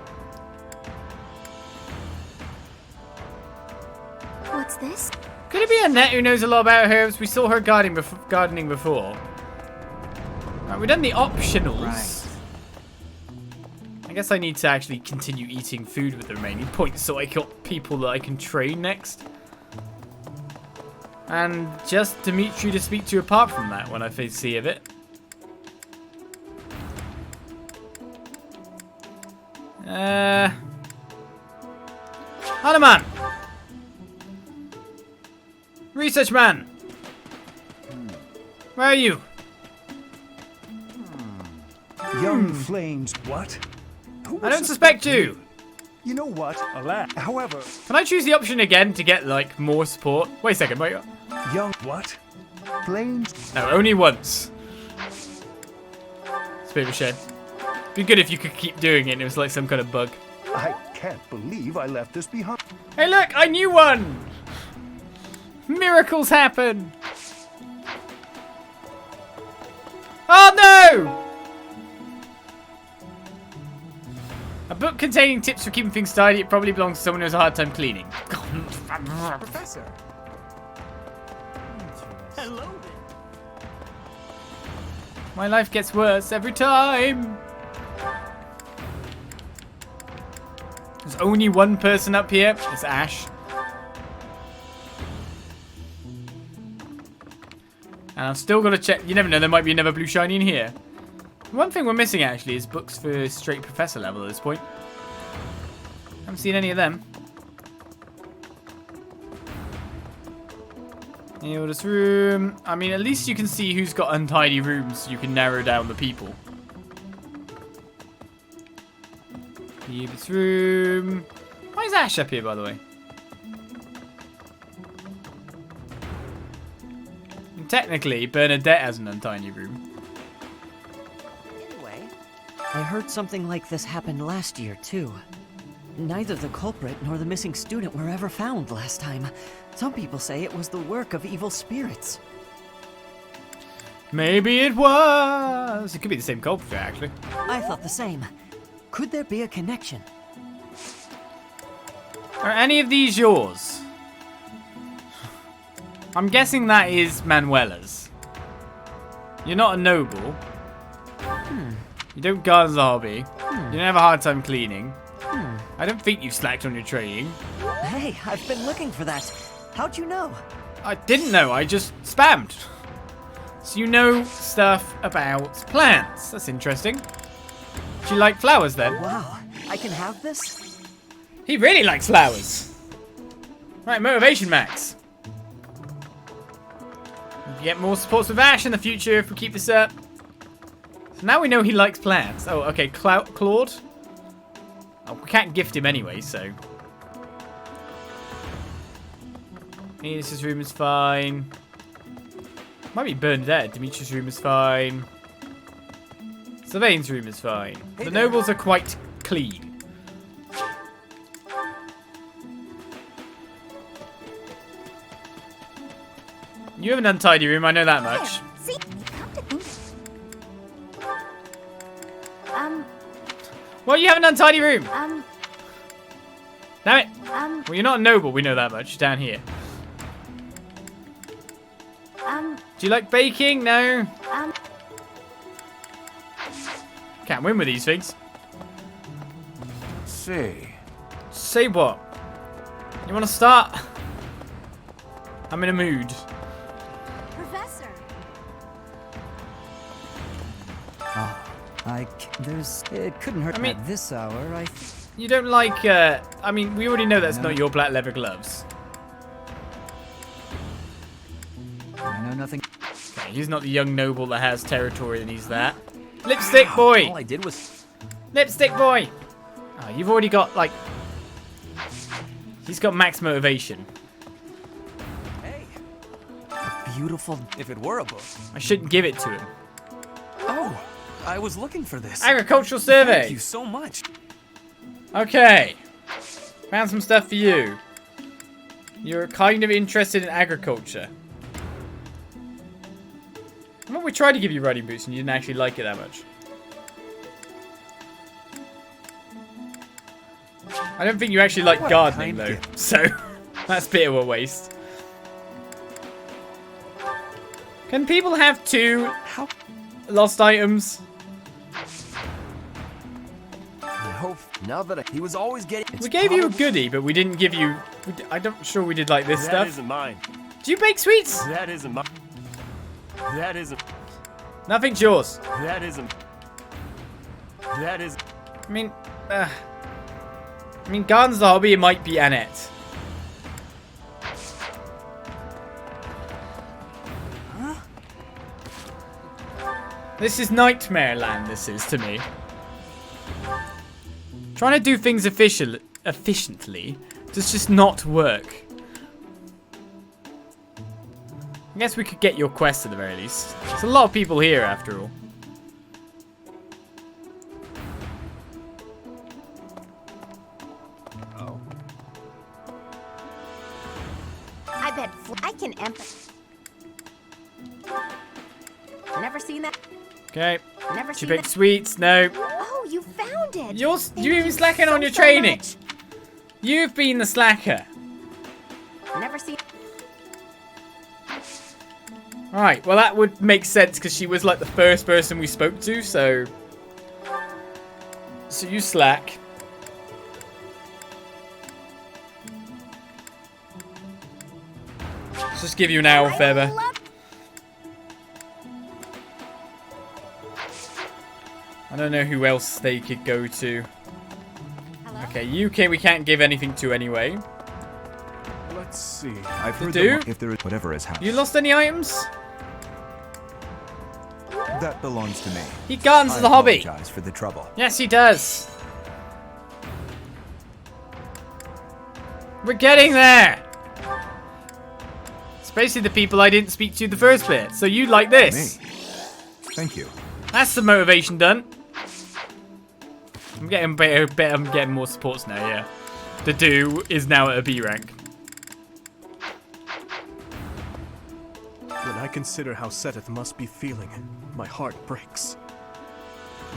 What's this? Could it be Annette who knows a lot about herbs? We saw her gardening before. Right, we've done the optionals. Right. I guess I need to actually continue eating food with the remaining points so I got people that I can train next. And just Dimitri to speak to apart from that when I see of it. Hanuman! Research man! Where are you? Young Flames, what? I don't suspect you! You know what? However... Can I choose the option again to get, like, more support? Wait a second, wait. Young what? Flames? No, only once. It's a bit of a shame. It'd be good if you could keep doing it and it was like some kind of bug. I can't believe I left this behind. Hey look, I knew one! Miracles happen! Oh no! A book containing tips for keeping things tidy. It probably belongs to someone who has a hard time cleaning. Professor. Hello. My life gets worse every time. There's only one person up here. It's Ash. And I've still got to check. You never know, there might be another blue shiny in here. One thing we're missing actually is books for straight professor level at this point. Haven't seen any of them. This room. I mean, at least you can see who's got untidy rooms. So you can narrow down the people. This room. Why is Ash up here, by the way? And technically, Bernadette has an untidy room. I heard something like this happened last year, too. Neither the culprit nor the missing student were ever found last time. Some people say it was the work of evil spirits. Maybe it was. It could be the same culprit, actually. I thought the same. Could there be a connection? Are any of these yours? I'm guessing that is Manuela's. You're not a noble. You don't guard the hobby. You don't have a hard time cleaning. I don't think you've slacked on your training. Hey, I've been looking for that. How'd you know? I didn't know. I just spammed. So you know stuff about plants. That's interesting. Do you like flowers then? Wow, I can have this? He really likes flowers. Right, motivation max. We'll get more supports with Ash in the future if we keep this up. So now we know he likes plants. Oh, okay, Claude. Oh, we can't gift him anyway, so. Venus's room is fine. Might be Bernadette. Dimitri's room is fine. Sylvain's room is fine. The nobles are quite clean. You have an untidy room, I know that much. See, come to think. Well, you have an untidy room. Damn it. Well, you're not a noble, we know that much. Down here. Do you like baking? No. Can't win with these things. Say. Say what? You want to start? I'm in a mood. Professor. It couldn't hurt at this hour. You don't like, I mean, we already know that's not your black leather gloves. I know nothing. Okay, he's not the young noble that has territory and he's that. Lipstick boy! All I did was... Lipstick boy! Oh, you've already got, like... He's got max motivation. Hey. A beautiful... If it were a book. I shouldn't give it to him. Oh, I was looking for this. Agricultural survey! Thank you so much. Okay. Found some stuff for you. You're kind of interested in agriculture. Well, we tried to give you riding boots and you didn't actually like it that much. I don't think you actually like gardening though, so that's a bit of a waste. Can people have 2 lost items? I hope now that he was always getting. We gave you a goodie, but we didn't give you. I'm not sure we did like this stuff. That isn't mine. Do you bake sweets? That isn't mine. That isn't. Nothing's yours. That isn't. That is. I mean, garden's the hobby. It might be Annette. Huh? This is nightmare land. This is to me. Trying to do things efficiently does just not work. I guess we could get your quest at the very least. There's a lot of people here after all. Oh. I bet I can Never seen that. Okay. Never Did you seen bake that. sweets? No. Oh, you found it. You even slacking on your training. You've been the slacker. Never seen. Alright, well that would make sense because she was like the first person we spoke to, so... So you slack. Let's just give you an owl feather. I don't know who else they could go to. Okay, UK we can't give anything to anyway. Let's see. I've heard do? if there is whatever has happened. You lost any items? That belongs to me. He gardens the hobby. I apologize for the trouble. Yes, he does. We're getting there. It's basically the people I didn't speak to the first bit. So you like this. Me. Thank you. That's the motivation done. I'm getting better. I'm getting more supports now, yeah. The do is now at a B rank. When I consider how Seteth must be feeling, my heart breaks.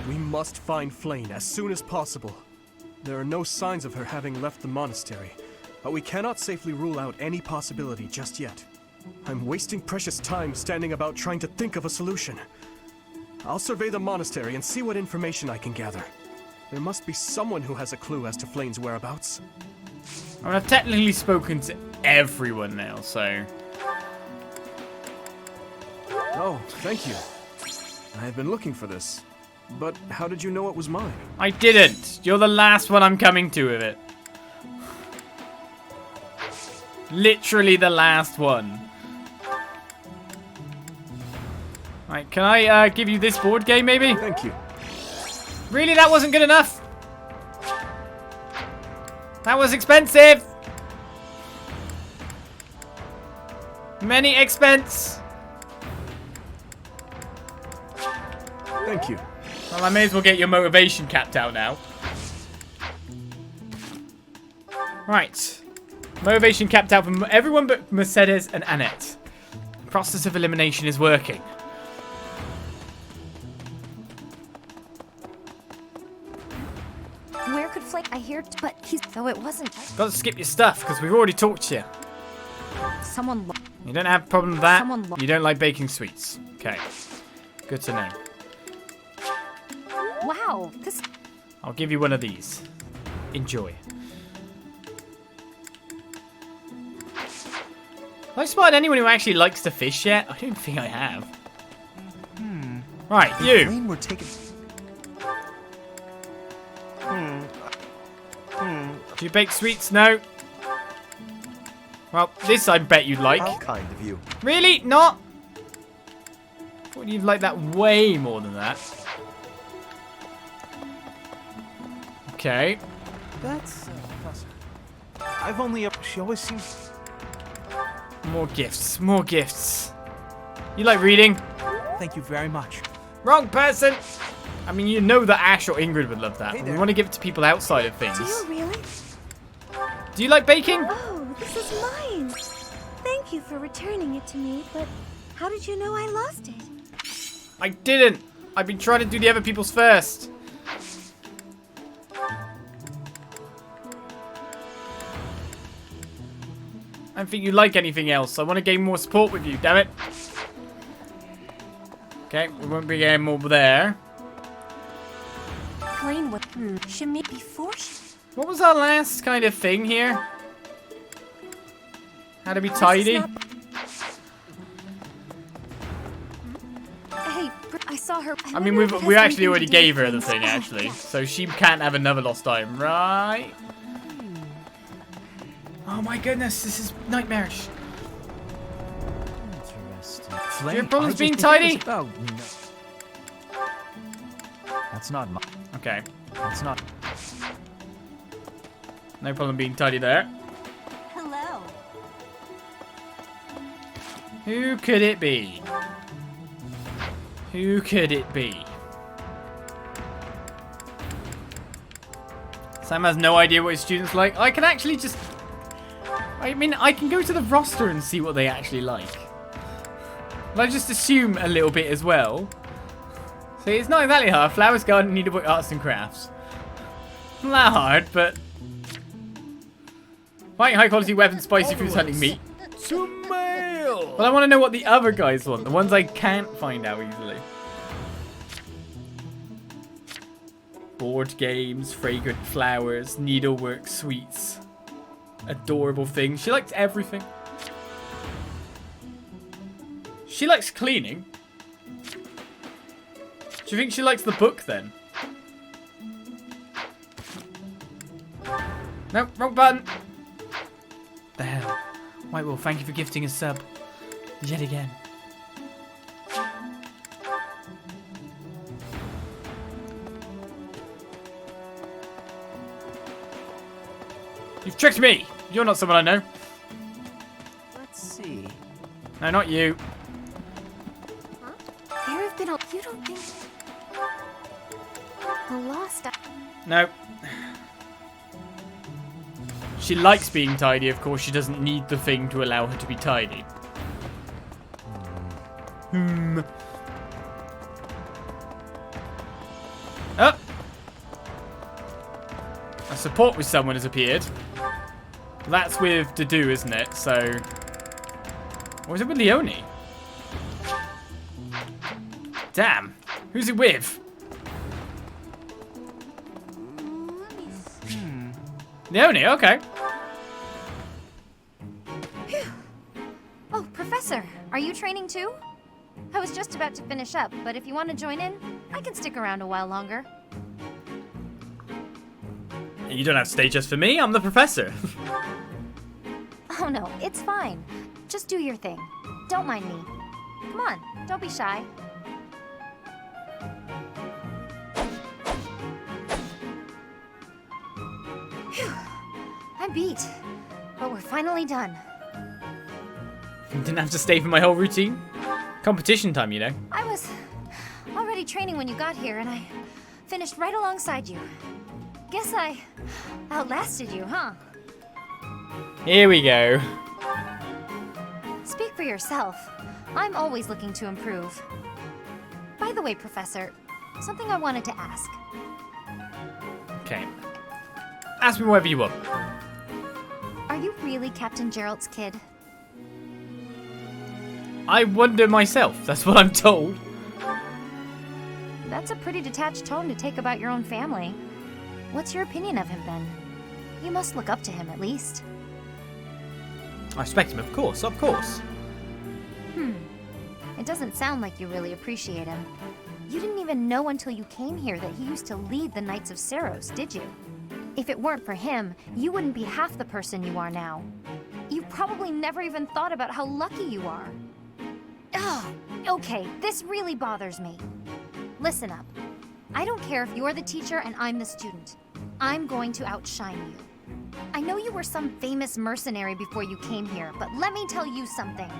We must find Flayn as soon as possible. There are no signs of her having left the monastery, but we cannot safely rule out any possibility just yet. I'm wasting precious time standing about trying to think of a solution. I'll survey the monastery and see what information I can gather. There must be someone who has a clue as to Flayn's whereabouts. I mean, I've technically spoken to everyone now, so... Oh, thank you. I have been looking for this. But how did you know it was mine? I didn't. You're the last one I'm coming to with it. Literally the last one. Right, can I give you this board game, maybe? Thank you. Really, that wasn't good enough? That was expensive. Many expense. Thank you. Well, I may as well get your motivation capped out now. Right. Motivation capped out for everyone but Mercedes and Annette. The process of elimination is working. Where could Flayn? I hear, but he's. Though it wasn't. Got to skip your stuff because we've already talked to you. Someone. You don't have a problem with that. Someone You don't like baking sweets. Okay. Good to know. Wow. This. I'll give you one of these. Enjoy. Have I spotted anyone who actually likes to fish yet? I don't think I have. Right, you. Flayn were taken. Do you bake sweets? No. Well, this I bet you'd like. How kind of you. Really? Not? I thought you'd like that way more than that. Okay. That's Professor. I've only she always seems. More gifts. More gifts. You like reading? Thank you very much. Wrong person. I mean, you know that Ash or Ingrid would love that. Hey We there. want to give it to people outside of things. Do you really? Do you like baking? Oh, this is mine. Thank you for returning it to me, but how did you know I lost it? I didn't. I've been trying to do the other people's first. I don't think you like anything else. I want to gain more support with you, damn it. Okay, we won't be getting more there. Flayn would shimmy before she. What was our last kind of thing here? How to be tidy? Hey, I saw her. I mean, we actually already gave her the thing, actually. So she can't have another lost item, right? Oh my goodness, this is nightmarish. Interesting. Do you have problems being tidy? Oh, no. That's not my. Okay. That's not. No problem being tidy there. Hello. Who could it be? Who could it be? Sam has no idea what his students like. I can actually just... I mean, I can go to the roster and see what they actually like. But I just assume a little bit as well. See, it's not exactly hard. Flowers, garden, needlework, arts and crafts. Not that hard, but... Fighting high quality weapons, spicy foods, hunting meat. Well, I want to know what the other guys want. The ones I can't find out easily. Board games, fragrant flowers, needlework, sweets. Adorable things. She likes everything. She likes cleaning. Do you think she likes the book then? No, wrong button. The hell. White Wolf, thank you for gifting a sub. Yet again. You've tricked me! You're not someone I know. Let's see. No, not you. There have been a. You don't think. The lost. No. She likes being tidy, of course. She doesn't need the thing to allow her to be tidy. Oh! A support with someone has appeared. That's with Dadu, isn't it? So... Or is it with Leonie? Damn. Who's it with? Leonie, okay. Oh, Professor, are you training too? I was just about to finish up, but if you want to join in, I can stick around a while longer. You don't have to stay just for me. I'm the professor. Oh no, it's fine. Just do your thing. Don't mind me. Come on, don't be shy. Phew. I'm beat, but we're finally done. Didn't have to stay for my whole routine. Competition time, you know. I was already already training when you got here, and I finished right alongside you. Guess I outlasted you, huh? Here we go. Speak for yourself. I'm always looking to improve. By the way, Professor, something I wanted to ask. Okay. Ask me whatever you want. Are you really Captain Gerald's kid? I wonder myself. That's what I'm told. That's a pretty detached tone to take about your own family. What's your opinion of him, then? You must look up to him, at least. I respect him, of course, of course. It doesn't sound like you really appreciate him. You didn't even know until you came here that he used to lead the Knights of Seiros, did you? If it weren't for him, you wouldn't be half the person you are now. You probably never even thought about how lucky you are. Ugh, okay, this really bothers me. Listen up. I don't care if you're the teacher and I'm the student. I'm going to outshine you. I know you were some famous mercenary before you came here, but let me tell you something.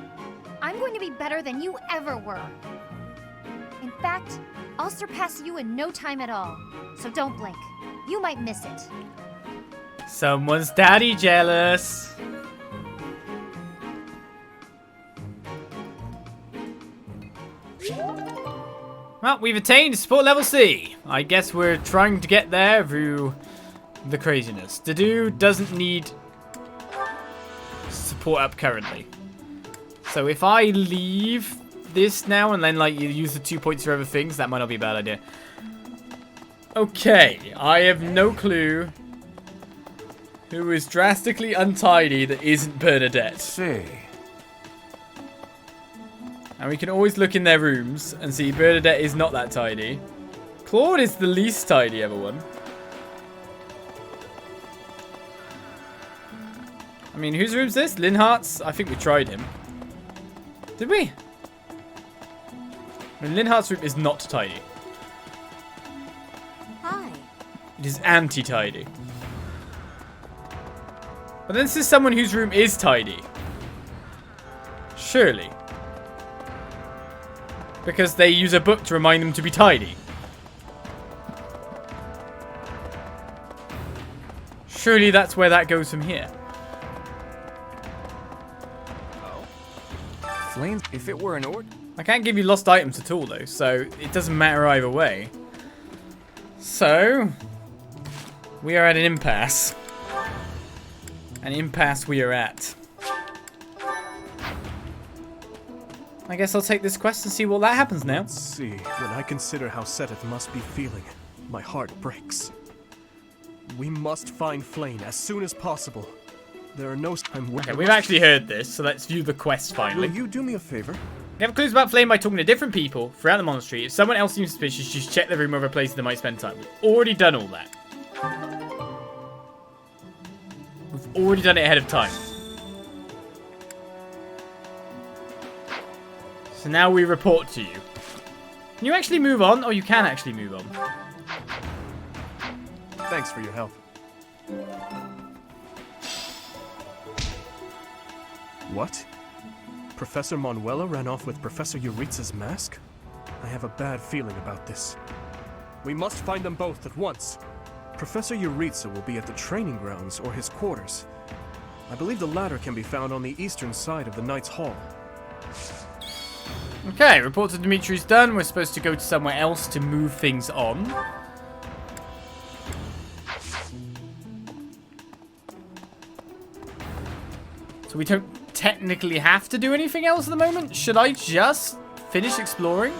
I'm going to be better than you ever were. In fact, I'll surpass you in no time at all. So don't blink. You might miss it. Someone's daddy jealous. Well, we've attained support level C. I guess we're trying to get there through the craziness. Dedue doesn't need support up currently. So if I leave this now and then like you use the 2 points for other things, that might not be a bad idea. Okay, I have no clue who is drastically untidy that isn't Bernadette. See. And we can always look in their rooms and see Bernadette is not that tidy. Claude is the least tidy everyone. I mean, whose room's this? Linhart's? I think we tried him. Did we? I mean, Linhart's room is not tidy. Hi. It is anti-tidy. But then this is someone whose room is tidy. Surely. Because they use a book to remind them to be tidy. Surely that's where that goes from here. Flayn, if it were an order... I can't give you lost items at all though, so it doesn't matter either way. So, we are at an impasse. An impasse we are at. I guess I'll take this quest and see what that happens now. Let's see, when I consider how Seteth must be feeling, my heart breaks. We must find Flayn as soon as possible. There are no... Okay, we've actually heard this, so let's view the quest finally. Will you do me a favor? Get clues about Flayn by talking to different people throughout the monastery. If someone else seems suspicious, just check the room or other places they might spend time. We've already done all that. We've already done it ahead of time. So now we report to you. Can you actually move on? Oh, you can actually move on. Thanks for your help. What? Professor Manuela ran off with Professor Yuritsa's mask? I have a bad feeling about this. We must find them both at once. Professor Yuritsa will be at the training grounds or his quarters. I believe the latter can be found on the eastern side of the Knight's Hall. Okay, report to Dimitri's done. We're supposed to go to somewhere else to move things on. So we don't technically have to do anything else at the moment. Should I just finish exploring?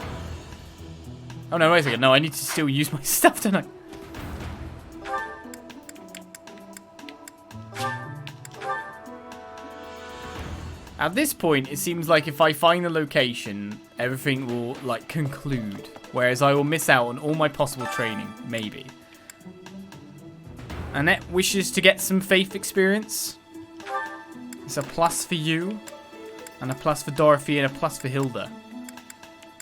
Oh no, wait a second. No, I need to still use my stuff, don't I? At this point, it seems like if I find the location, everything will, like, conclude. Whereas I will miss out on all my possible training, maybe. Annette wishes to get some faith experience. It's a plus for you, and a plus for Dorothy, and a plus for Hilda.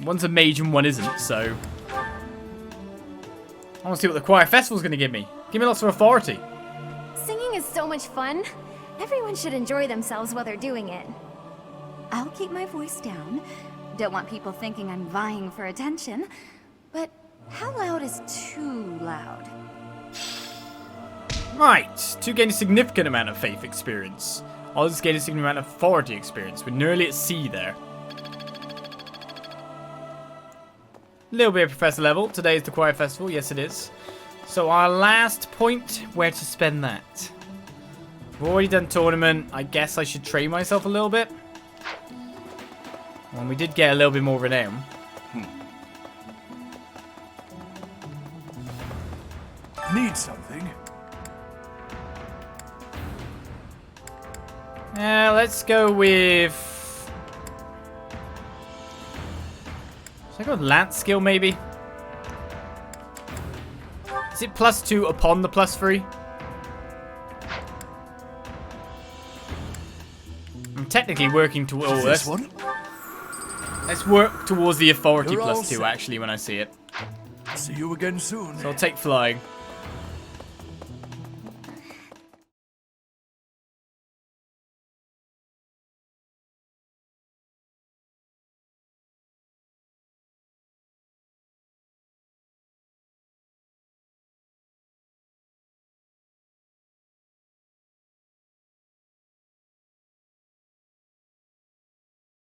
One's a mage and one isn't, so... I want to see what the choir festival's going to give me. Give me lots of authority. Singing is so much fun. Everyone should enjoy themselves while they're doing it. I'll keep my voice down. Don't want people thinking I'm vying for attention. But how loud is too loud? Right, to gain a significant amount of faith experience. Others gain a significant amount of authority experience. We're nearly at C there. A little bit of professor level. Today is the choir festival. Yes, it is. So our last point, where to spend that? We've already done tournament. I guess I should train myself a little bit. And we did get a little bit more renown. Need something? Let's go with... Should I go with Lance skill, maybe? Is it +2 upon the +3? I'm technically working towards this. Let's work towards the authority +2, actually, when I see it. See you again soon. So I'll take flying.